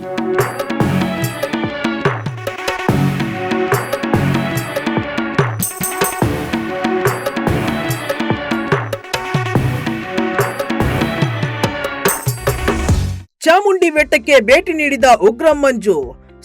ಚಾಮುಂಡಿ ಬೆಟ್ಟಕ್ಕೆ ಭೇಟಿ ನೀಡಿದ ಉಗ್ರಂ ಮಂಜು,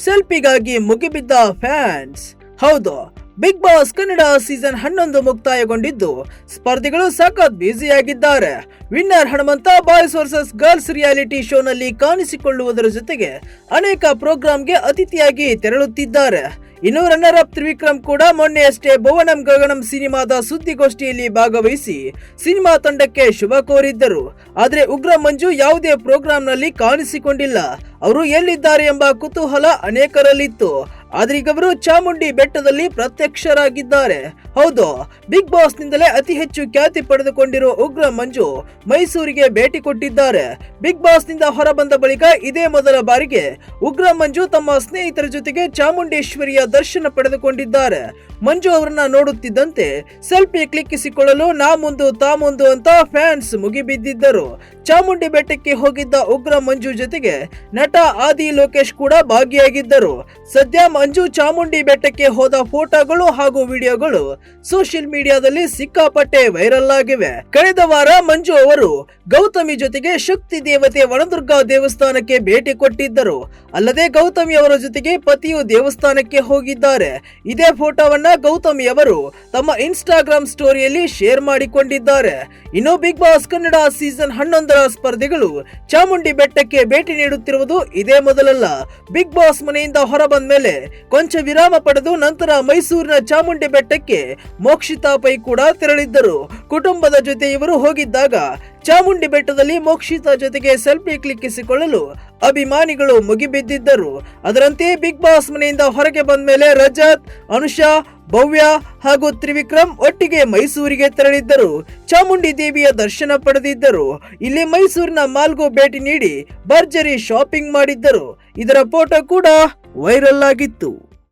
ಸೆಲ್ಫಿಗಾಗಿ ಮುಗಿಬಿದ್ದ ಫ್ಯಾನ್ಸ್. ಹೌದು, ಬಿಗ್ ಬಾಸ್ ಕನ್ನಡ ಸೀಸನ್ 11 ಮುಕ್ತಾಯಗೊಂಡಿದ್ದು ಸ್ಪರ್ಧಿಗಳು ಸಖತ್ ಬ್ಯುಸಿಯಾಗಿದ್ದಾರೆ. Winner Hanumantha boys versus girls reality ಶೋನಲ್ಲಿ ಕಾಣಿಸಿಕೊಳ್ಳುವುದರ ಜೊತೆಗೆ ಅನೇಕ ಪ್ರೋಗ್ರಾಂಗೆ ಅತಿಥಿಯಾಗಿ ತೆರಳುತ್ತಿದ್ದಾರೆ. ಇನ್ನು ರನ್ನರ್ ಅಪ್ ತ್ರಿವಿಕ್ರಮ್ ಕೂಡ ಮೊನ್ನೆಯಷ್ಟೇ ಭುವನಂ ಗಗನಂ ಸಿನಿಮಾದ ಸುದ್ದಿಗೋಷ್ಠಿಯಲ್ಲಿ ಭಾಗವಹಿಸಿ ಸಿನಿಮಾ ತಂಡಕ್ಕೆ ಶುಭ ಕೋರಿದ್ದರು. ಆದರೆ ಉಗ್ರಂ ಮಂಜು ಯಾವುದೇ ಪ್ರೋಗ್ರಾಂನಲ್ಲಿ ಕಾಣಿಸಿಕೊಂಡಿಲ್ಲ. ಅವರು ಎಲ್ಲಿದ್ದಾರೆ ಎಂಬ ಕುತೂಹಲ ಅನೇಕರಲ್ಲಿತ್ತು. ಆದ್ರೆ ಈಗ ಅವರು ಚಾಮುಂಡಿ ಬೆಟ್ಟದಲ್ಲಿ ಪ್ರತ್ಯಕ್ಷರಾಗಿದ್ದಾರೆ. ಹೌದು, ಬಿಗ್ ಬಾಸ್ ನಿಂದಲೇ ಅತಿ ಹೆಚ್ಚು ಖ್ಯಾತಿ ಪಡೆದುಕೊಂಡಿರುವ ಉಗ್ರಂ ಮಂಜು ಮೈಸೂರಿಗೆ ಭೇಟಿ ಕೊಟ್ಟಿದ್ದಾರೆ. ಬಿಗ್ ಬಾಸ್ ನಿಂದ ಹೊರಬಂದ ಬಳಿಕ ಇದೇ ಮೊದಲ ಬಾರಿಗೆ ಉಗ್ರಂ ಮಂಜು ತಮ್ಮ ಸ್ನೇಹಿತರ ಜೊತೆಗೆ ಚಾಮುಂಡೇಶ್ವರಿಯ ದರ್ಶನ ಪಡೆದುಕೊಂಡಿದ್ದಾರೆ. ಮಂಜು ಅವರನ್ನ ನೋಡುತ್ತಿದ್ದಂತೆ ಸೆಲ್ಫಿ ಕ್ಲಿಕ್ಕಿಸಿಕೊಳ್ಳಲು ನಾ ಮುಂದು ತಾ ಮುಂದು ಅಂತ ಫ್ಯಾನ್ಸ್ ಮುಗಿಬಿದ್ದಿದ್ದರು. ಚಾಮುಂಡಿ ಬೆಟ್ಟಕ್ಕೆ ಹೋಗಿದ್ದ ಉಗ್ರಂ ಮಂಜು ಜೊತೆಗೆ ನಟ ಆದಿ ಲೋಕೇಶ್ ಕೂಡ ಭಾಗಿಯಾಗಿದ್ದರು. ಸದ್ಯ ಮಂಜು ಚಾಮುಂಡಿ ಬೆಟ್ಟಕ್ಕೆ ಹೋದ ಫೋಟೋಗಳು ಹಾಗೂ ವಿಡಿಯೋಗಳು ಸೋಷಿಯಲ್ ಮೀಡಿಯಾದಲ್ಲಿ ಸಿಕ್ಕಾಪಟ್ಟೆ ವೈರಲ್ ಆಗಿವೆ. ಕಳೆದ ವಾರ ಮಂಜು ಅವರು ಗೌತಮಿ ಜೊತೆಗೆ ಶಕ್ತಿ ದೇವತೆ ವನದುರ್ಗಾ ದೇವಸ್ಥಾನಕ್ಕೆ ಭೇಟಿ ಕೊಟ್ಟಿದ್ದರು. ಅಲ್ಲದೆ ಗೌತಮಿ ಅವರ ಜೊತೆಗೆ ಪತಿಯು ದೇವಸ್ಥಾನಕ್ಕೆ ಹೋಗಿದ್ದಾರೆ. ಇದೇ ಫೋಟೋವನ್ನ ಗೌತಮಿ ಅವರು ತಮ್ಮ ಇನ್ಸ್ಟಾಗ್ರಾಮ್ ಸ್ಟೋರಿಯಲ್ಲಿ ಶೇರ್ ಮಾಡಿಕೊಂಡಿದ್ದಾರೆ. ಇನ್ನು ಬಿಗ್ ಬಾಸ್ ಕನ್ನಡ ಸೀಸನ್ 11 ಸ್ಪರ್ಧಿಗಳು ಚಾಮುಂಡಿ ಬೆಟ್ಟಕ್ಕೆ ಭೇಟಿ ನೀಡುತ್ತಿರುವುದು ಇದೇ ಮೊದಲಲ್ಲ. ಬಿಗ್ ಬಾಸ್ ಮನೆಯಿಂದ ಹೊರಬಂದ ಮೇಲೆ ಕೊಂಚ ವಿರಾಮ ಪಡೆದು ನಂತರ ಮೈಸೂರಿನ ಚಾಮುಂಡಿ ಬೆಟ್ಟಕ್ಕೆ ಮೋಕ್ಷಿತಾ ಪೈ ಕೂಡ ತೆರಳಿದ್ದರು. ಕುಟುಂಬದ ಜೊತೆ ಇವರು ಹೋಗಿದ್ದಾಗ ಚಾಮುಂಡಿ ಬೆಟ್ಟದಲ್ಲಿ ಮೋಕ್ಷಿತಾ ಜೊತೆಗೆ ಸೆಲ್ಫಿ ಕ್ಲಿಕ್ಕಿಸಿಕೊಳ್ಳಲು ಅಭಿಮಾನಿಗಳು ಮುಗಿಬಿದ್ದಿದ್ದರು. ಅದರಂತೆ ಬಿಗ್ ಬಾಸ್ ಮನೆಯಿಂದ ಹೊರಗೆ ಬಂದ ಮೇಲೆ ರಜತ್, ಅನುಷಾ, ಭವ್ಯ ಹಾಗೂ ತ್ರಿವಿಕ್ರಮ್ ಒಟ್ಟಿಗೆ ಮೈಸೂರಿಗೆ ತೆರಳಿದ್ದರು. ಚಾಮುಂಡಿ ದೇವಿಯ ದರ್ಶನ ಪಡೆದಿದ್ದರು. ಇಲ್ಲಿ ಮೈಸೂರಿನ ಮಾಲ್ಗೂ ಭೇಟಿ ನೀಡಿ ಭರ್ಜರಿ ಶಾಪಿಂಗ್ ಮಾಡಿದ್ದರು. ಇದರ ಫೋಟೋ ಕೂಡ ವೈರಲ್ ಆಗಿತ್ತು.